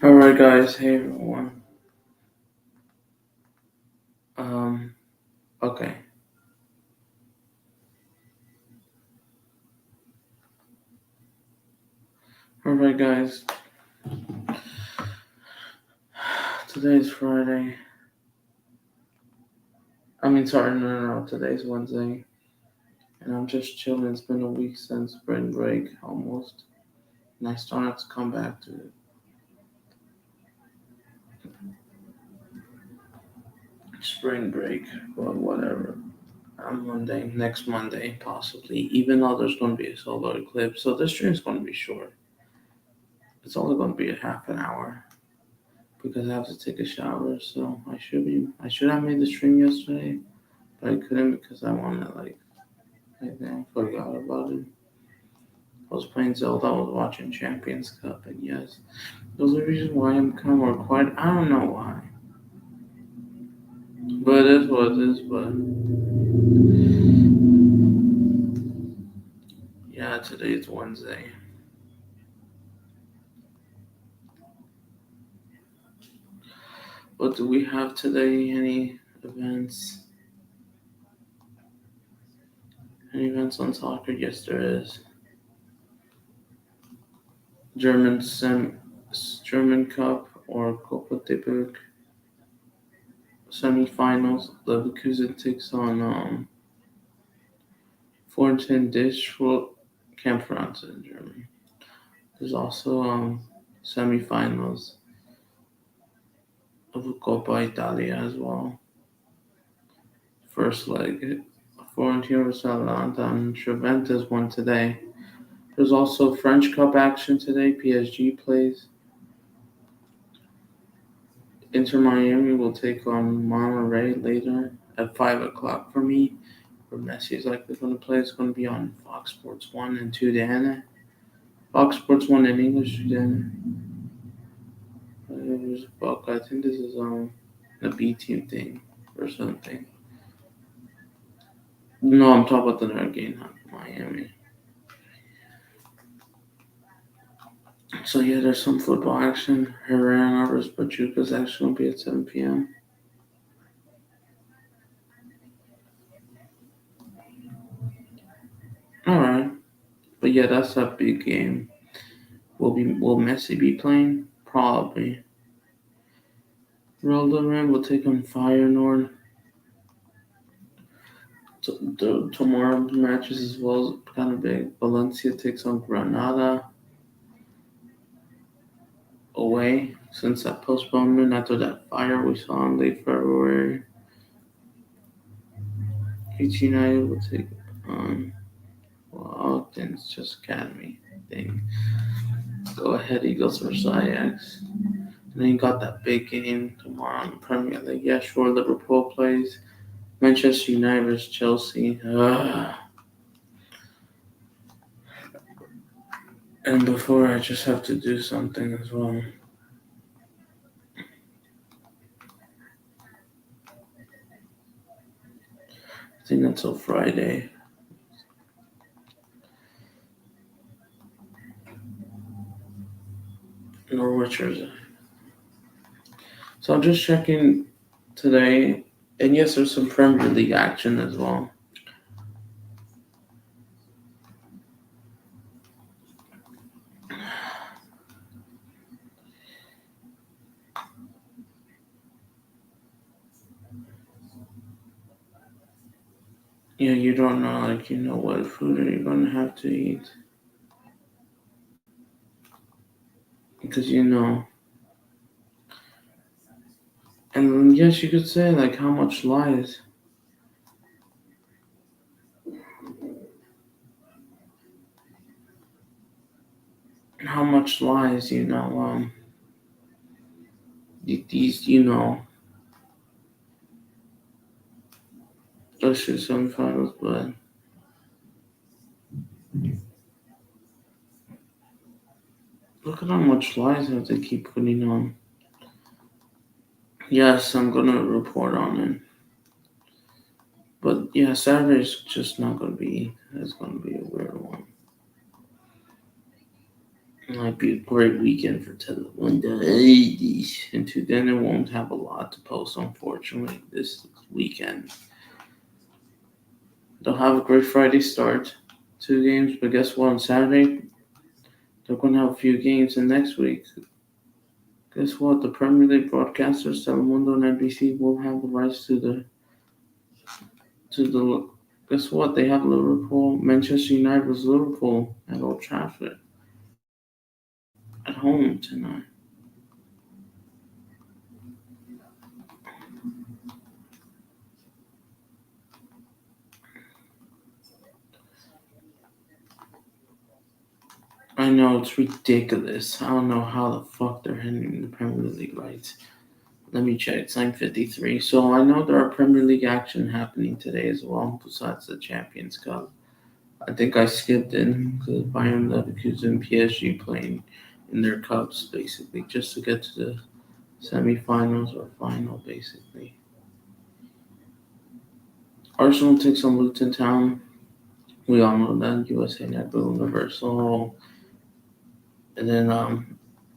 Alright guys, hey everyone. Okay. Alright guys, today's Friday. No, today's Wednesday. And I'm just chilling. It's been a week since spring break, almost. And I still have to come back to spring break, but whatever. On Monday, next Monday, possibly. Even though there's going to be a solar eclipse, so this stream's going to be short. It's only going to be a half an hour because I have to take a shower. So I should have made the stream yesterday, but I couldn't because I wanted I think I forgot about it. I was playing Zelda, I was watching Champions Cup, and yes, there's a reason why I'm kind of more quiet. I don't know why, but it is what it is. But yeah, today's Wednesday. What do we have today? Any events? Any events on soccer? Yes, there is. German sem German Cup or Copa de Belk semifinals. Leverkusen takes on Fortin Dish for Camp France in Germany. There's also semifinals of Coppa Italia as well. First leg, Fiorentina vs Atalanta and Juventus won today. There's also French Cup action today. PSG plays. Inter Miami will take on Monterrey later at 5 o'clock for me. Where Messi is likely going to play. It's going to be on Fox Sports 1 and 2 then. Fox Sports 1 in English then. I think this is a B team thing or something. No, I'm talking about the other game, not Miami. So yeah, there's some football action. Herrera versus Pachuca's action will be at 7 p.m. All right, but yeah, that's a big game. Will Messi be playing? Probably. Roldan will take on Feyenoord. The tomorrow matches as well is kind of big. Valencia takes on Granada away since that postponement after that fire we saw in late February. Leeds United will take on then it's just Academy thing. Go ahead, Eagles versus Ajax. And then you got that big game tomorrow in the Premier League. Yeah, sure, Liverpool plays Manchester United versus Chelsea. And before I just have to do something as well. I think until Friday. Norwich. So I'm just checking today, and yes, there's some Premier League action as well. Yeah, you don't know, what food are you gonna have to eat because and yes, you could say like how much lies, these, let's just semifinals, but look at how much lies have to keep putting on. Yes, I'm gonna report on it. But yeah, Saturday's just not gonna be. It's gonna be a weird one. It might be a great weekend for Telemundo. And to then it won't have a lot to post, unfortunately, this weekend. They'll have a great Friday start, 2 games, but guess what? On Saturday, they're going to have a few games, and next week, guess what? The Premier League broadcasters, Telemundo and NBC, will have the rights to the. Guess what? They have Liverpool, Manchester United versus Liverpool at Old Trafford at home tonight. I know it's ridiculous. I don't know how the fuck they're handling the Premier League rights. Let me check. It's 9:53. So I know there are Premier League action happening today as well, besides the Champions Cup. I think I skipped it because Bayern Leverkusen and PSG playing in their cups, basically, just to get to the semifinals or final, basically. Arsenal takes on Luton Town. We all know that USA Network Universal, and then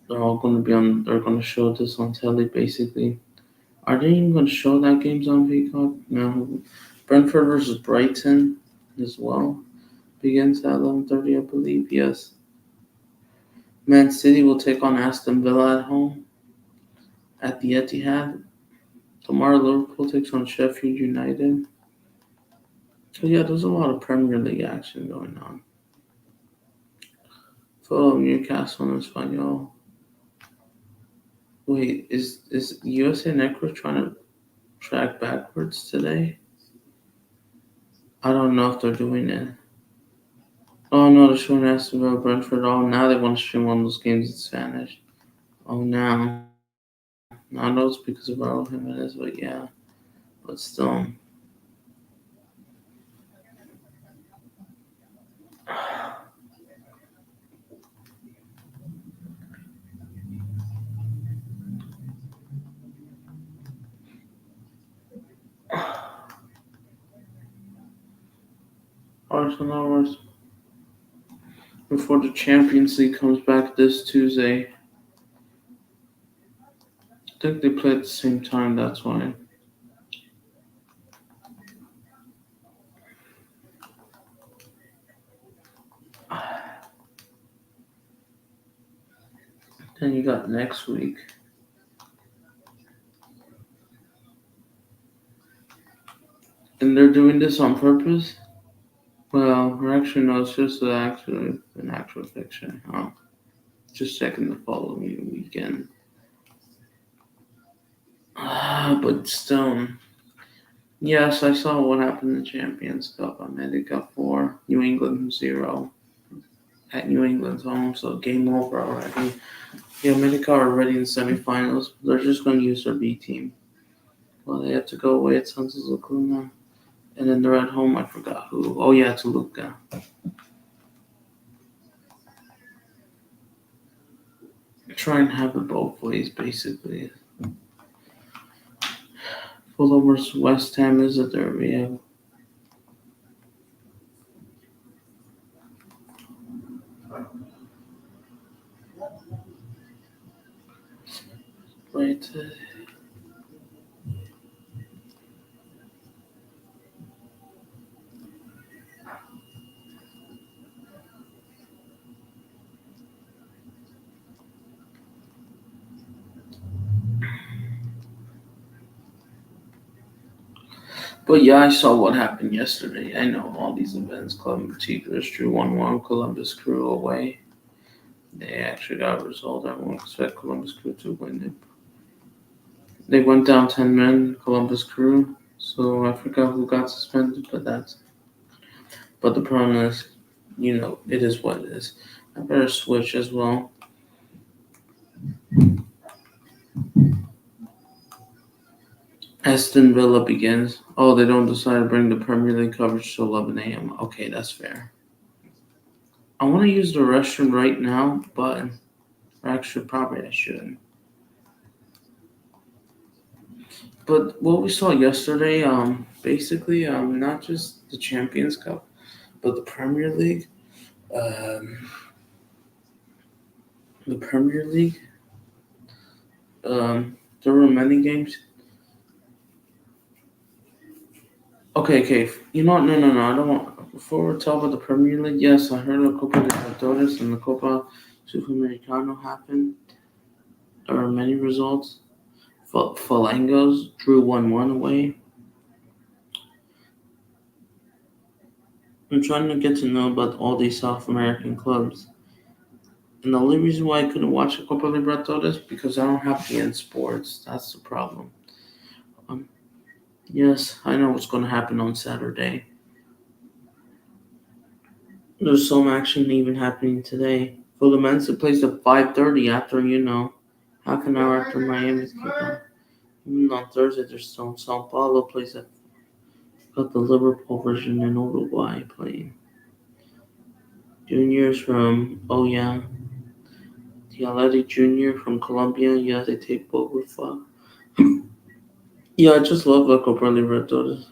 they're all going to be on. They're going to show this on telly, basically. Are they even going to show that games on Peacock? No. Brentford versus Brighton as well begins at 11:30, I believe. Yes. Man City will take on Aston Villa at home at the Etihad. Tomorrow, Liverpool takes on Sheffield United. So yeah, there's a lot of Premier League action going on. Fulham, Newcastle, and Espanyol. Wait, is USA Network trying to track backwards today? I don't know if they're doing it. Oh no, they're showing Aston Villa, Brentford. Oh, now they want to stream one of those games in Spanish. Oh, now. I know it's because of Raul Jimenez, but yeah. But still. Arsenal before the Champions League comes back this Tuesday. I think they play at the same time, that's why. Then you got next week. And they're doing this on purpose? Well, or actually, no, it's just an actual fiction. Oh, just checking the following weekend. But still, yes, I saw what happened in the Champions Cup. America 4, New England 0 at New England's home, so game over already. Yeah, America are already in semifinals. They're just going to use their B team. Well, they have to go away at Santos Laguna. And then they're at home. I forgot who. Oh, yeah, Toluca. Try and have it both ways, basically. Fulham versus West Ham is a derby. Yeah. Right. But yeah, I saw what happened yesterday. I know all these events. Columbus Tigers drew 1-1. Columbus Crew away. They actually got a result. Everyone expect Columbus Crew to win it. They went down 10 men, Columbus Crew. So I forgot who got suspended, but the problem is, it is what it is. I better switch as well. Aston Villa begins. Oh, they don't decide to bring the Premier League coverage to 11 a.m. Okay, that's fair. I want to use the restroom right now, but actually, probably I shouldn't. But what we saw yesterday, basically, not just the Champions Cup, but the Premier League. Um, The Premier League. There were many games. Okay. You know what? No. I don't want. Before we talk about the Premier League, yes, I heard the Copa Libertadores and the Copa Sudamericano happened. There were many results. Falangos drew 1-1 away. I'm trying to get to know about all these South American clubs. And the only reason why I couldn't watch the Copa Libertadores because I don't have PN Sports. That's the problem. Um, yes, I know what's going to happen on Saturday. There's some action even happening today. Fluminense plays at 5:30 after half an hour after Miami's kickoff. Even on Thursday, there's still Sao Paulo plays at got the Liverpool version in Uruguay playing. Juniors from Dialetti Junior from Colombia. Yeah, they take Bogota. Yeah, I just love La Copa Libertadores.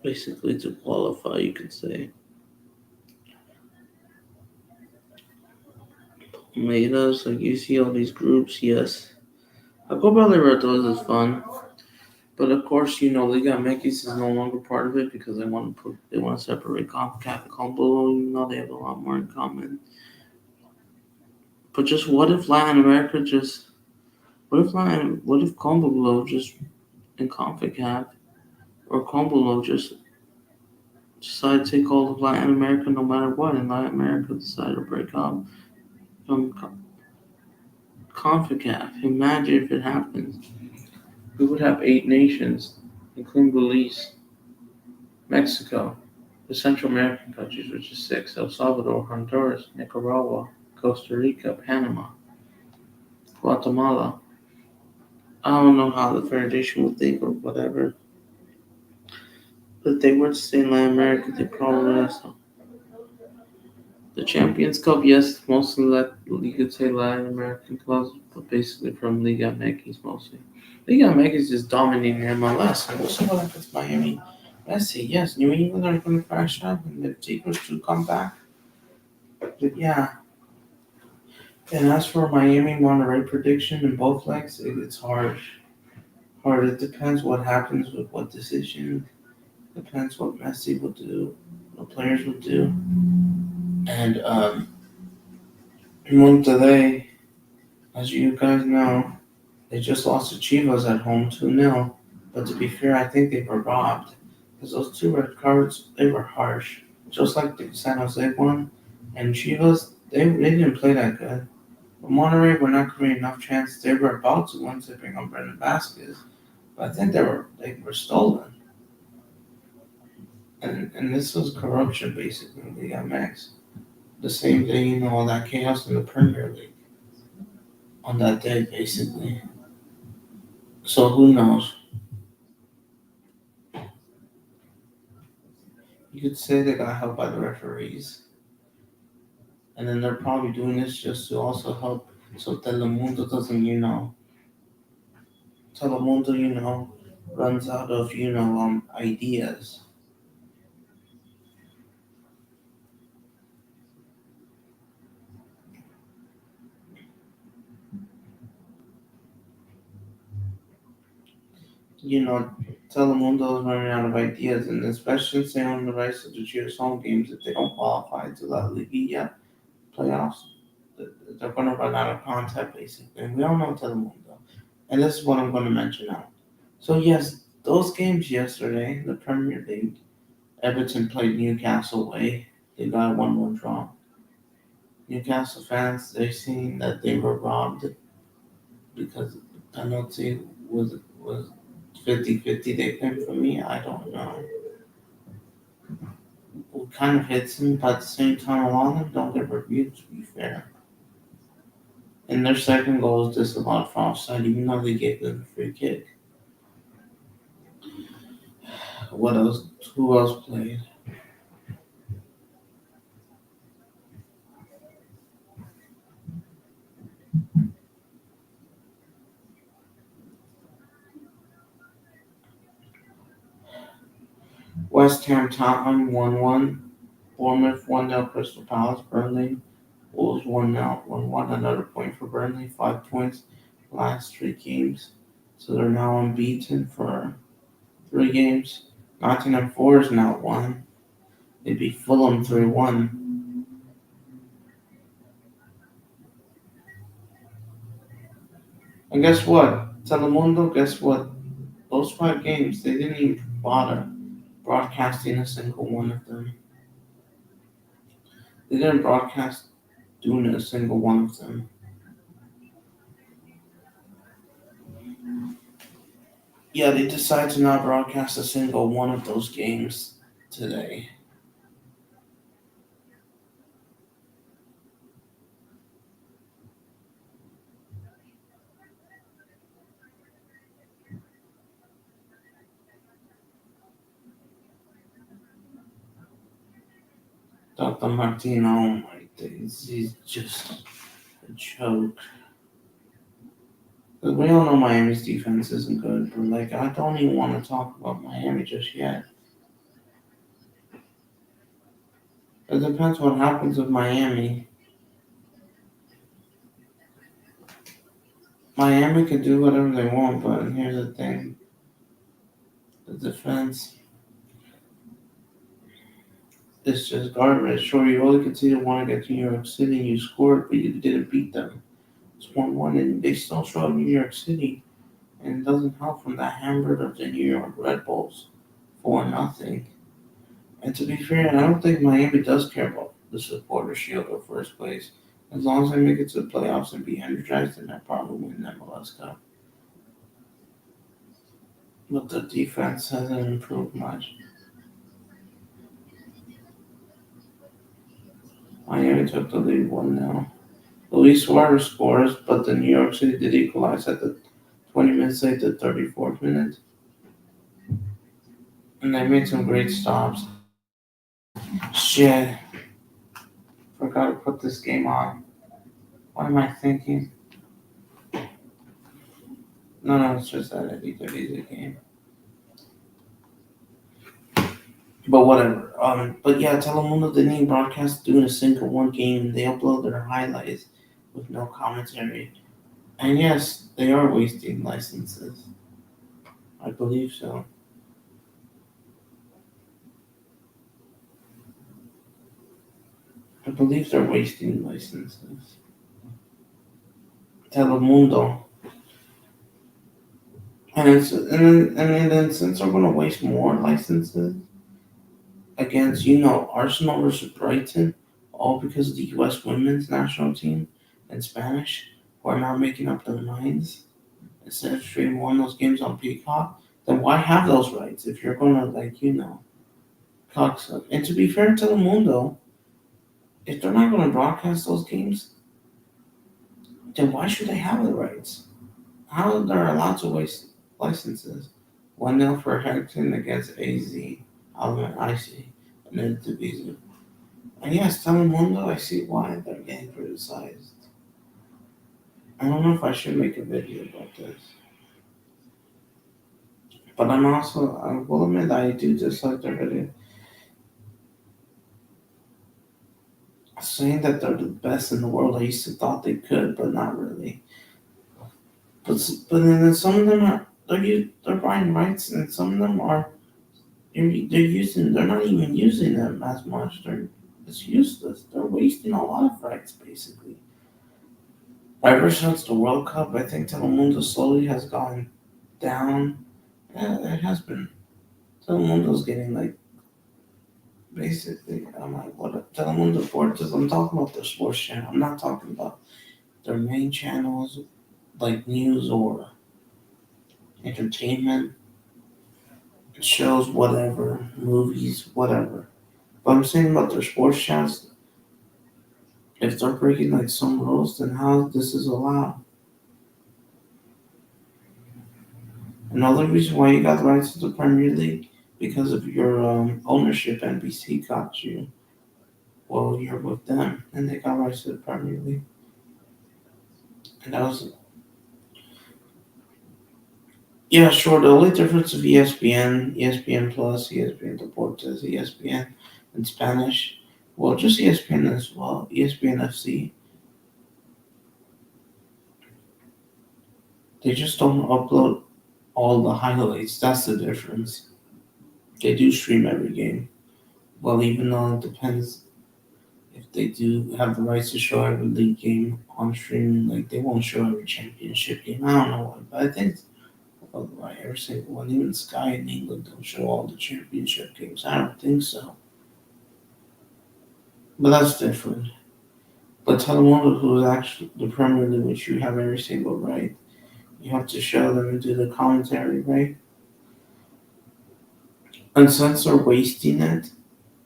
Basically, to qualify, you could say. Metas, like you see all these groups, yes. La Copa Libertadores is fun. But of course, Liga MX is no longer part of it because they want to separate CONCACAF and CONMEBOL, even though they have a lot more in common. But just what if Latin America what if CONMEBOL just and CONCACAF or CONMEBOL just decide to take all of Latin America no matter what, and Latin America decide to break up from CONCACAF. Imagine if it happens. We would have 8 nations, including Belize, Mexico, the Central American countries, which is 6: El Salvador, Honduras, Nicaragua, Costa Rica, Panama, Guatemala. I don't know how the Federation would think or whatever. But if they were to stay in Latin America, they probably would have. The Champions Cup, yes, mostly Liga say Latin American clubs, but basically from Liga MX mostly. Liga MX is just dominating MLS. And we'll see what happens Miami. Messi, yes, New England are going to crash up, and the Tigers to come back. But yeah. And as for Miami Monterrey prediction in both legs, it's hard. Hard. It depends what happens with what decision. Depends what Messi will do, what players will do. And Monterrey, as you guys know, they just lost to Chivas at home 2-0. But to be fair, I think they were robbed. Because those 2 red cards, they were harsh. Just like the San Jose one. And Chivas, they didn't play that good. But Monterrey were not creating enough chances. They were about to once they bring on Brendan Vasquez. But I think they were stolen. And this was corruption basically in the MX. The same thing, all that chaos in the Premier League. On that day basically. So who knows? You could say they got helped by the referees. And then they're probably doing this just to also help so Telemundo doesn't, Telemundo, runs out of, ideas. Telemundo is running out of ideas, and especially say on the rights to the Cheers home games, if they don't qualify to La Liguilla playoffs, they're going to run out of content basically. And we all know Telemundo. And this is what I'm going to mention now. So, yes, those games yesterday, the Premier League, Everton played Newcastle away. They got a 1-1 draw. Newcastle fans, they seen that they were robbed because the penalty was 50-50 they claimed for me. I don't know. It kind of hits him, but at the same time, a lot of them don't get reviewed, to be fair. And their second goal is disallowed for offside, even though they gave them a free kick. What else? Who else played? West Ham Tottenham 1-1. Bournemouth 1-0 Crystal Palace. Burnley Wolves 1-0. 1-1. Another point for Burnley. 5 points. Last 3 games. So they're now unbeaten for 3 games. Nottingham Forest now won. They beat Fulham 3-1. And guess what? Telemundo, guess what? Those 5 games, they didn't even bother broadcasting a single one of them. They didn't broadcast doing a single one of them. Yeah, they decided to not broadcast a single one of those games today. Dr. Martino, oh my days, he's just a joke. 'Cause we all know Miami's defense isn't good, but like I don't even want to talk about Miami just yet. It depends what happens with Miami. Miami can do whatever they want, but here's the thing: the defense is just garbage. Sure, you only conceded one against New York City, and you scored, but you didn't beat them. It's 1-1, and they still show up New York City, and it doesn't help from that hamburger of the New York Red Bulls, 4-0. And to be fair, I don't think Miami does care about the supporter shield or first place. As long as they make it to the playoffs and be energized, then they'll probably win the MLS Cup. But the defense hasn't improved much. Miami took the lead 1-0. Luis Suarez scores, but the New York City did equalize at the 20 minutes later, 34th minute. And they made some great stops. Shit. Forgot to put this game on. What am I thinking? No, it's just that it is a game. But whatever. But yeah, Telemundo didn't even broadcast doing a single one game. They upload their highlights with no commentary. And yes, they are wasting licenses. I believe so. I believe they're wasting licenses. Telemundo. And then since they're gonna waste more licenses against, Arsenal versus Brighton, all because of the US women's national team in Spanish, who are now making up their minds instead of streaming one of those games on Peacock, then why have those rights if you're gonna cocksuck? And to be fair to Telemundo, if they're not gonna broadcast those games, then why should they have the rights? How are they allowed to waste licenses? 1-0 for Hecton against AZ, Alvin Icy, and then Division. And yes, Telemundo, I see why they're getting criticized. I don't know if I should make a video about this. But I will admit I do dislike their video. Saying that they're the best in the world, I used to thought they could, but not really. But then some of them they're buying rights, and some of them are they're not even using them as much. It's useless. They're wasting a lot of rights basically. Ever since the World Cup, I think Telemundo slowly has gone down. Yeah, it has been. Telemundo's getting basically. I'm like, what? Telemundo Sports. I'm talking about their sports channel. I'm not talking about their main channels like news or entertainment shows, whatever, movies, whatever. But I'm saying about their sports channels, if they're breaking some rules, then how this is allowed? Another reason why you got the rights to the Premier League because of your ownership. NBC got you. Well, you're with them, and they got rights to the Premier League, and that was yeah, sure. The only difference of ESPN, ESPN Plus, ESPN Deportes, ESPN in Spanish Well, just ESPN as well. ESPN FC. They just don't upload all the highlights. That's the difference. They do stream every game. Well, even though it depends if they do have the rights to show every league game on streaming, like they won't show every championship game. I don't know why, but I think why every single one, even Sky in England, don't show all the championship games. I don't think so. But that's different. But Telemundo, who's actually the Premier League, which you have every single right, you have to show them and do the commentary, right? And since they're wasting it,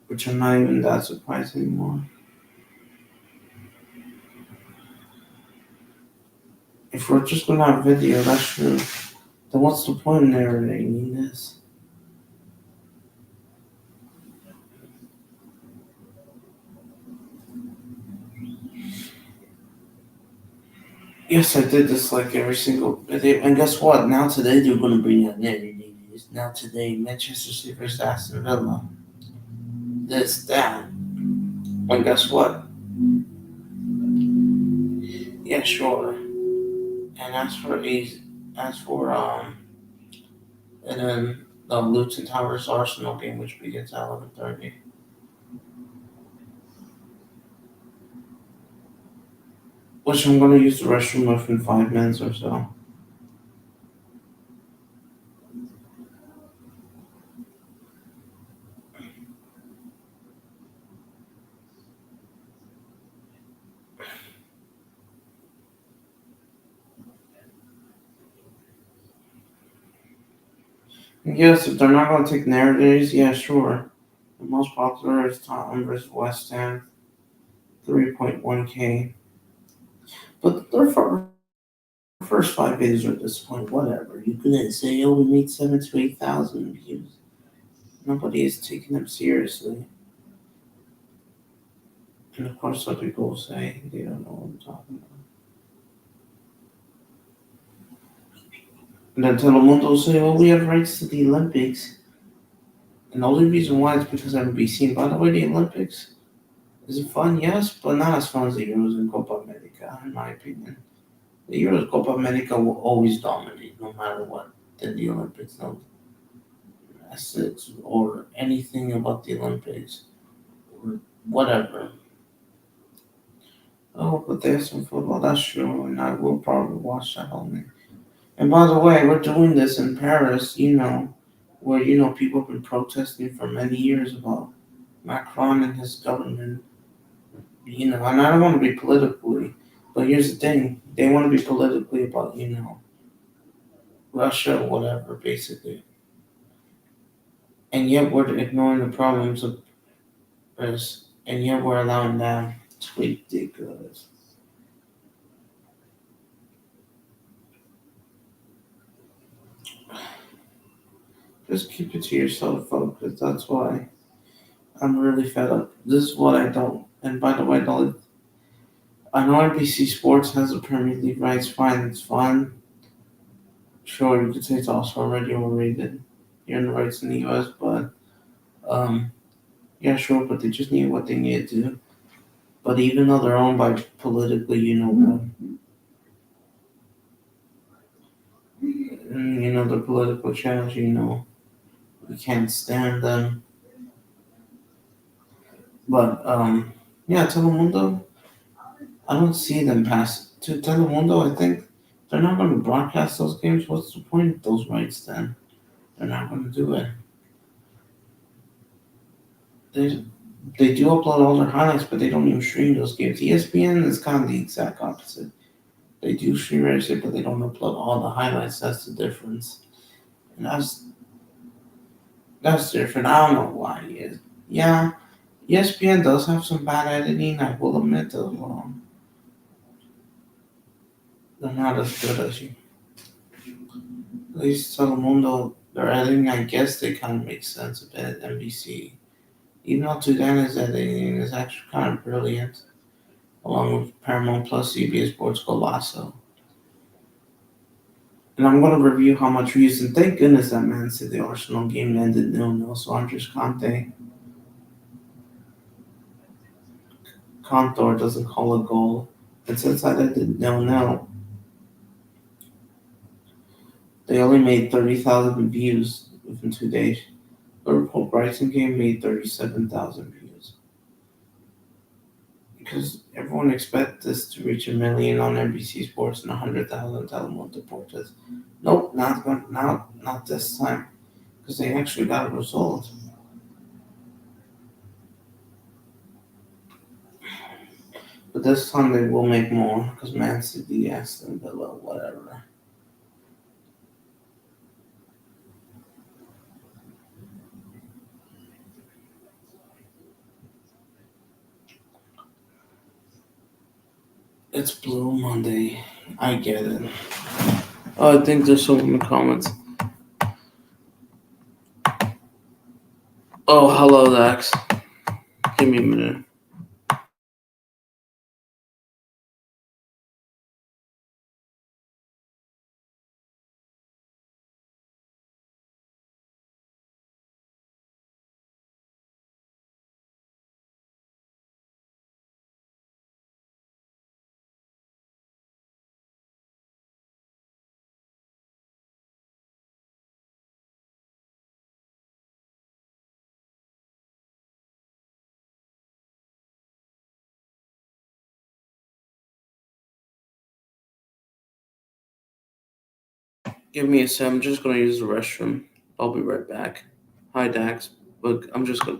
which I'm not even that surprised anymore. If we're just gonna have video, that's true. Then what's the point in narrating this? Yes, I did this like every single video. And guess what? Now today they're gonna bring out narrating news. Now today, Manchester City versus Aston Villa. This, that. And guess what? Yeah, sure. And and then the Luton Towers Arsenal game, which begins at 11:30. Which I'm gonna use the restroom within 5 minutes or so. Yes, if they're not gonna take narratives, yeah, sure. The most popular is Tottenham versus West Ham, 3.1K. But their first 5 videos are at this point, whatever. You couldn't say, oh, we made 7 to 8,000 views. Nobody is taking them seriously. And of course, some people will say they don't know what I'm talking about. And then Telemundo will say, well, we have rights to the Olympics. And the only reason why is because NBC. By the way, the Olympics, is it fun? Yes, but not as fun as the Euros and Copa America, in my opinion. The Euros Copa America will always dominate, no matter what. Then the Olympics, no assets or anything about the Olympics or whatever. Oh, but there's some football. That's true, and I will probably watch that only. And by the way, we're doing this in Paris, where people have been protesting for many years about Macron and his government. And I don't want to be politically, but here's the thing: they want to be politically about Russia, whatever, basically, and yet we're ignoring the problems of Paris, and yet we're allowing that. It's ridiculous. Just keep it to yourself, folks, 'cause that's why I'm really fed up. This is what I don't. And by the way, I know NBC Sports has the Premier League rights. Fine, it's fun. Sure, you could say it's also already overrated. You're in the rights in the US, but yeah, sure, but they just need what they need to do. But even though they're owned by politically, the political channels, we can't stand them. But yeah, Telemundo, I don't see them pass to Telemundo. I think they're not going to broadcast those games. What's the point of those rights then? They're not going to do it. They they do upload all their highlights, but they don't even stream those games. ESPN is kind of the exact opposite. They do stream everything, but they don't upload all the highlights. That's the difference, and that's different. I don't know why. Yeah, ESPN does have some bad editing. I will admit that they're not as good as you. At least Telemundo, their editing, I guess they kind of make sense a bit. NBC, even though Tudana's editing is actually kind of brilliant, along with Paramount Plus, CBS Sports, Golasso. And I'm going to review how much we used. And thank goodness that Man City Arsenal game ended 0-0. So Andres Conte, Contour doesn't call a goal. And since I didn't know, they only made 30,000 views within 2 days. Liverpool Brighton game made 37,000 views. Because everyone expects this to reach a million on NBC Sports and 100,000 Telemundo Deportes. Nope, not this time. Because they actually got a result. But this time they will make more because Man City, Aston Villa, whatever. It's Blue Monday. I get it. Oh, I think there's someone in the comments. Oh, hello, Dax. Give me a minute. Give me a sec. I'm just gonna use the restroom. I'll be right back. Hi, Dax. Look, I'm just gonna.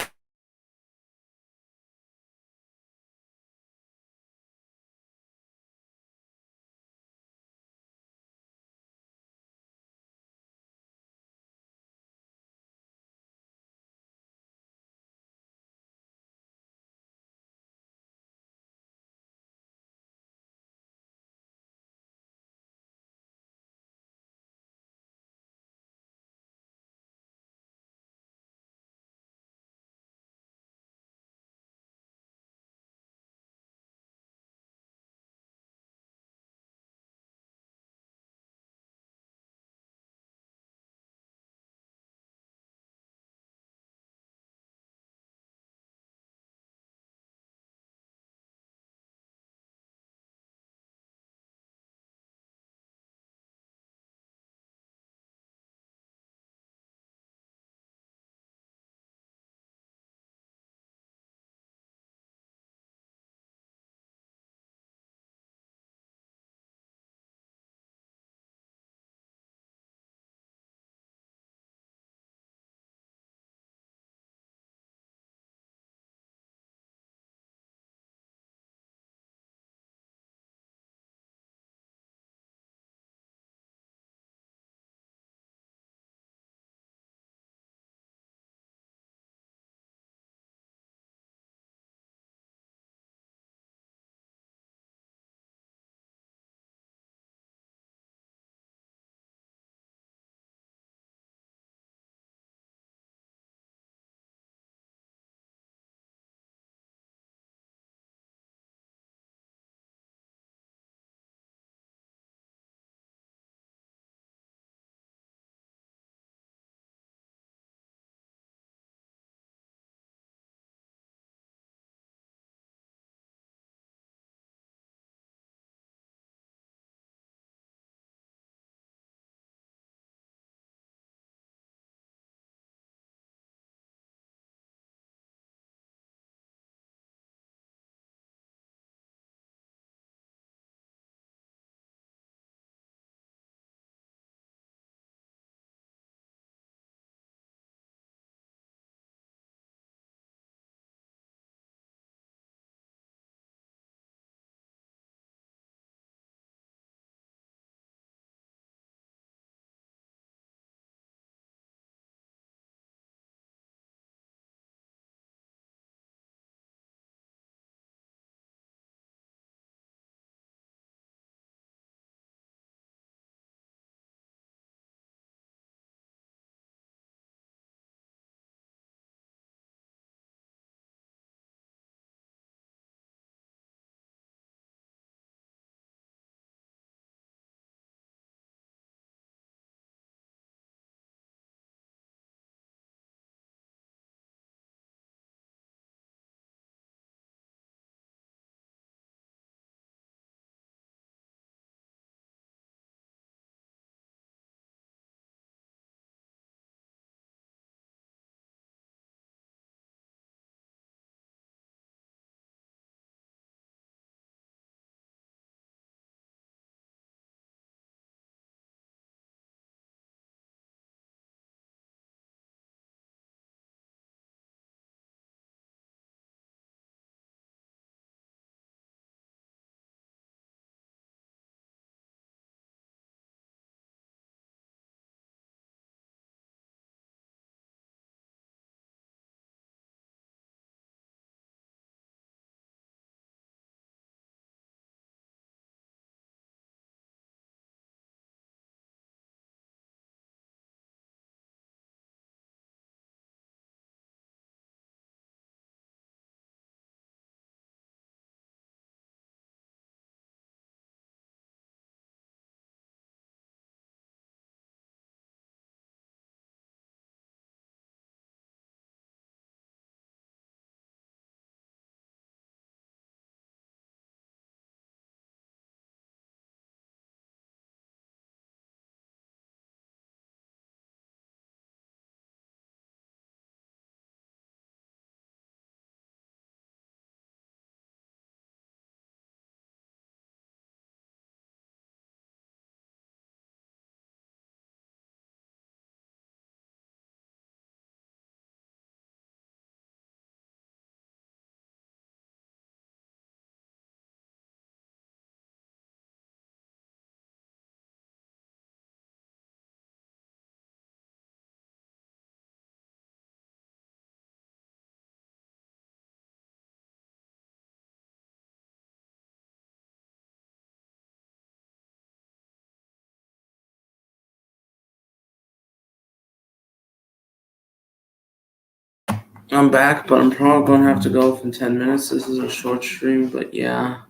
I'm back, but I'm probably gonna have to go in 10 minutes. This is a short stream, but yeah.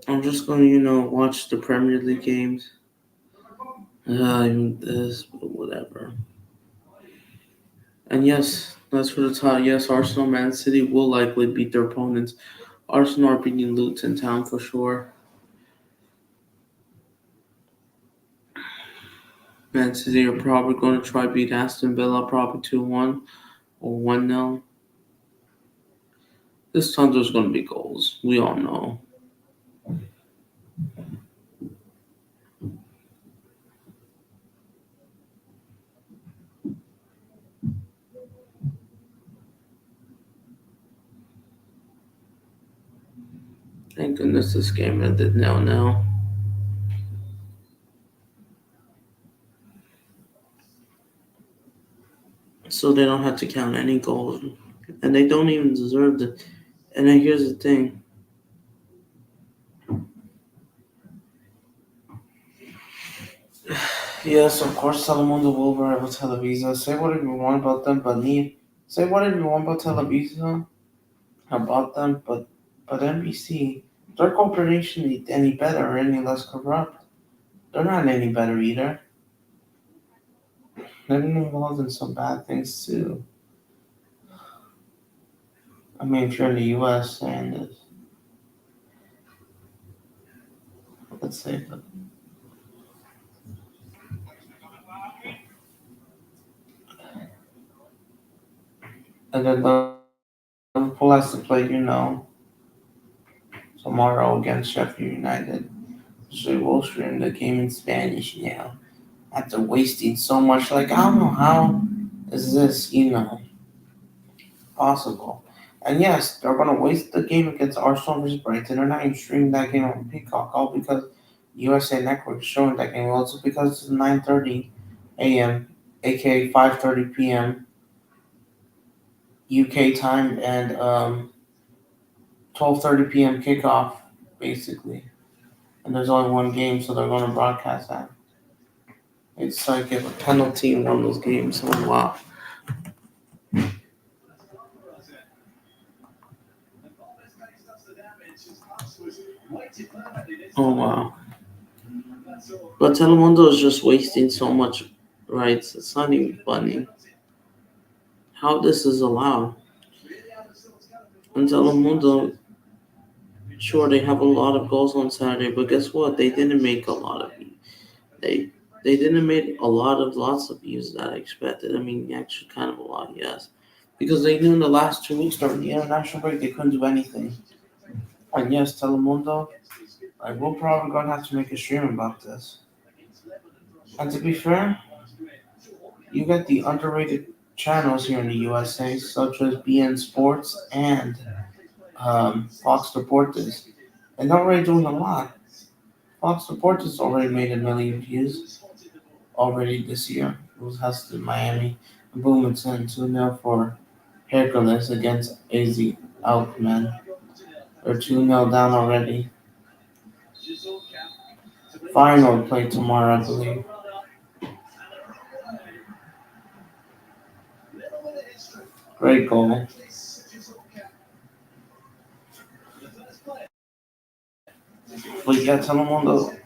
I'm just gonna, watch the Premier League games. Even this, but whatever. And yes, that's for the top. Yes, Arsenal, Man City will likely beat their opponents. Arsenal are beating Luton Town for sure. Man City are probably going to try beat Aston Villa probably 2-1 or 1-0. This time there's going to be goals. We all know. Thank goodness this game ended 0-0. So they don't have to count any goals. And they don't even deserve it. And then here's the thing. Yes, of course, Telemundo will rival Televisa. Say whatever you want about them, but say whatever you want about Televisa, about them, but NBC, their corporation ain't any better or any less corrupt. They're not any better either. They've been involved in some bad things too. I mean, if you're in the U.S. and let's say, and then Liverpool has to play, tomorrow against Sheffield United. So we'll stream the game in Spanish now. After wasting so much, like I don't know how is this, possible. And yes, they're gonna waste the game against Arsenal versus Brighton. They're not even streaming that game on Peacock, all because USA Network is showing that game. Well, it's because it's 9:30 a.m., aka 5:30 p.m. UK time, and 12:30 p.m. kickoff, basically. And there's only one game, so they're gonna broadcast that. It's like if a penalty in one of those games. Oh wow. Oh wow. But Telemundo is just wasting so much rights. It's not even funny how this is allowed. And Telemundo, sure, they have a lot of goals on Saturday, but guess what? They didn't make a lot of they they didn't make a lot of lots of views that I expected. I mean, actually, kind of a lot, yes, because they knew in the last 2 weeks during the international break they couldn't do anything. And yes, Telemundo, we're probably gonna have to make a stream about this. And to be fair, you get the underrated channels here in the USA, such as BN Sports and Fox Deportes, and they're already doing a lot. Fox Deportes already made 1 million views already this year. It was hosted in Miami. Boom, it's in 2-0 for Hercules against AZ Alkmaar. They're 2-0 down already. Final play tomorrow, I believe. Great goal. But yeah, Telemundo.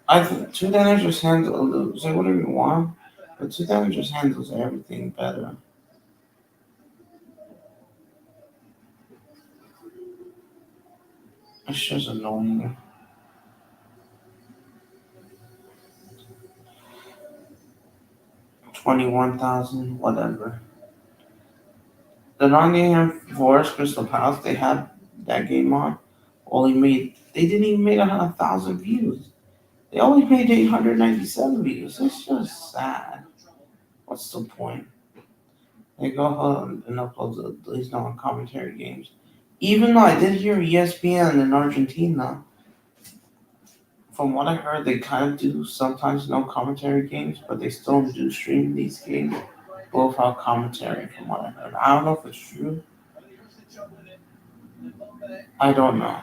I think Two Diners just handles say whatever you want, but Two Diners just handles everything better. It's just annoying. 21,000, whatever. The Nottingham Forest Crystal Palace, they had that game on. They didn't even make 1,000 views. They only made 897 views. It's just sad. What's the point? They go ahead and upload these non-commentary games. Even though I did hear ESPN in Argentina, from what I heard, they kind of do sometimes no commentary games, but they still do stream these games, both without commentary. From what I heard, I don't know if it's true. I don't know.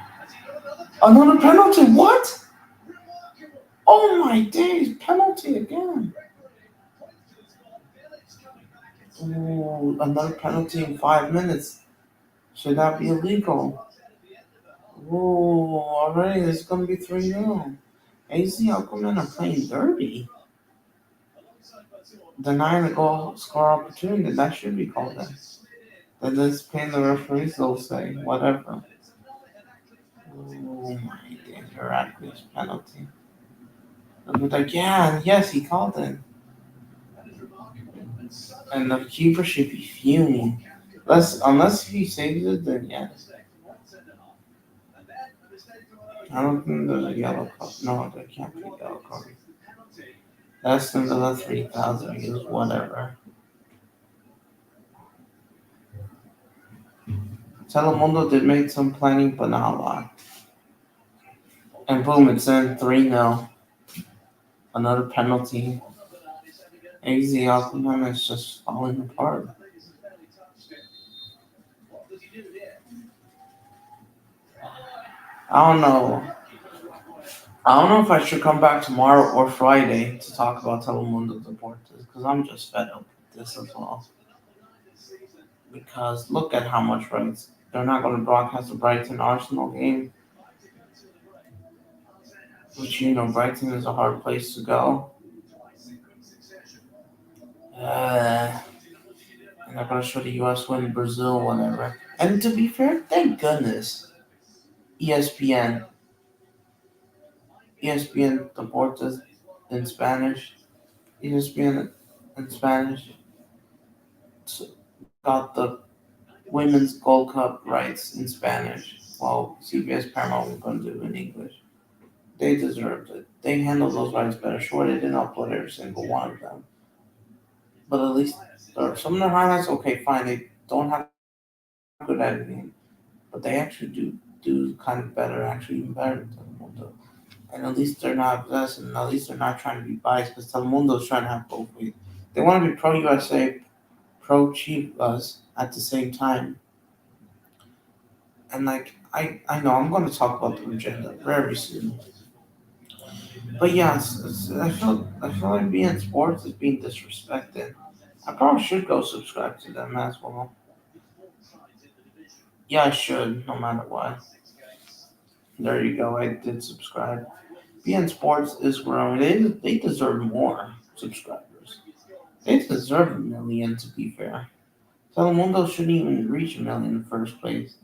Another penalty? What? Oh my days! Penalty again. Ooh, another penalty in 5 minutes. Should that be illegal? Ooh, already it's gonna be 3-0. AZ Aquaman are playing dirty. Denying a goal score opportunity, that should be called in. That is paying the referees, they'll say, whatever. Oh my god, Heracles penalty. They'll be like, yeah, yes, he called it. And the keeper should be fuming. Unless he saves it, then yeah. I don't think there's a yellow card. No, there can't be a yellow card. That's another 3,000 views, whatever. Telemundo did make some planning, but not a lot. And boom, it's in 3-0. Another penalty. AZ Aquaman is just falling apart. I don't know. I don't know if I should come back tomorrow or Friday to talk about Telemundo Deportes because I'm just fed up with this as well. Because look at how much rights they're not going to broadcast the Brighton Arsenal game, which Brighton is a hard place to go. And they're going to show the U.S. win Brazil, whatever. And to be fair, thank goodness ESPN, ESPN Deportes in Spanish, ESPN in Spanish got the Women's Gold Cup rights in Spanish, while CBS Paramount was going to do it in English. They deserved it. They handled those rights better. Sure, they didn't upload every single one of them, but at least some of the highlights. Okay, fine. They don't have good editing, but they actually do kind of better, actually even better than Telemundo. And at least they're not obsessed, and at least they're not trying to be biased because Telemundo's trying to have both ways. They want to be pro USA, pro Chivas at the same time. And like I know I'm going to talk about the agenda very soon. But yeah, I feel like being sports is being disrespected. I probably should go subscribe to them as well. Yeah, I should, no matter what. There you go. I did subscribe. Being sports is growing. They deserve more subscribers. They deserve 1 million to be fair. Telemundo shouldn't even reach 1 million in the first place.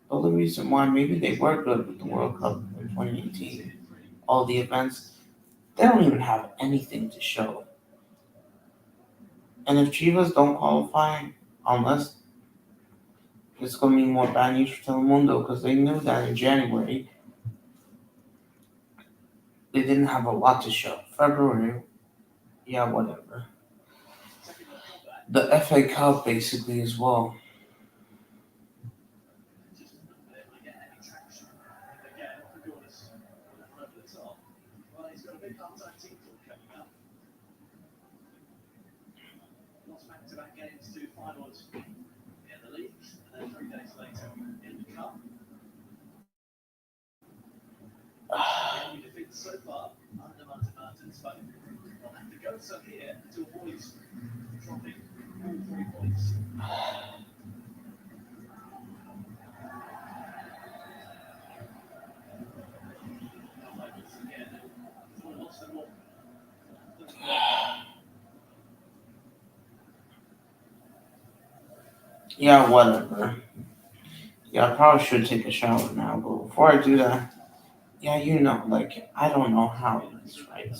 The only reason why maybe they were good with the World Cup in 2018, all the events, they don't even have anything to show. And if Chivas don't qualify, unless it's going to mean more bad news for Telemundo, because they knew that in January they didn't have a lot to show. February, yeah, whatever. The FA Cup basically as well. Yeah, whatever. Yeah, I probably should take a shower now, but before I do that, yeah, like, I don't know how it is, right?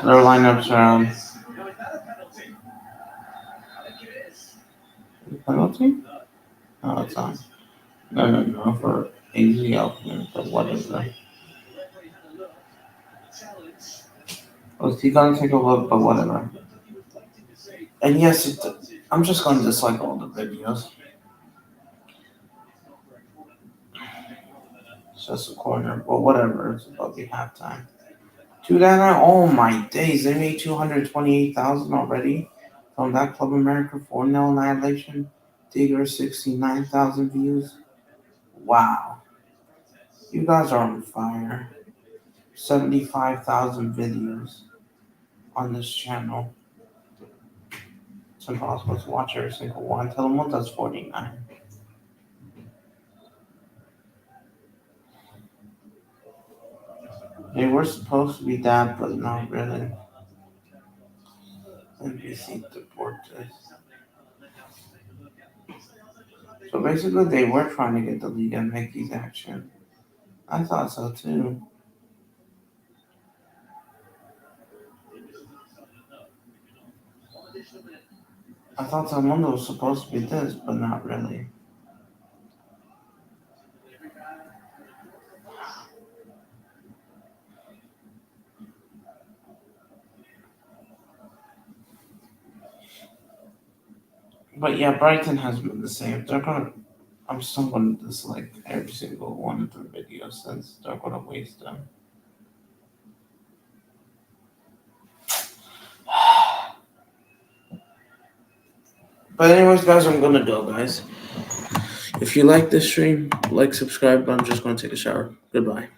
Their lineups around penalty? No, it's not. No, for AZ Oakland, but whatever. Was he gonna take a look, but whatever. And yes, I'm just gonna dislike all the videos. It's just a corner, but whatever. It's about to be halftime. 299. Oh my days! They made 228,000 already from that Club America 4-0 annihilation. Digger 69,000 views. Wow, you guys are on fire. 75,000 videos on this channel. It's impossible to watch every single one. Telemonta's 49. They were supposed to be that, but not really. NBC Deportes. So basically, they were trying to get the league and make these action. I thought so too. I thought Telemundo was supposed to be this, but not really. But yeah, Brighton has been the same. I'm still gonna dislike every single one of their videos since they're gonna waste them. But anyways, guys, I'm gonna go, guys. If you like this stream, like, subscribe. I'm just gonna take a shower. Goodbye.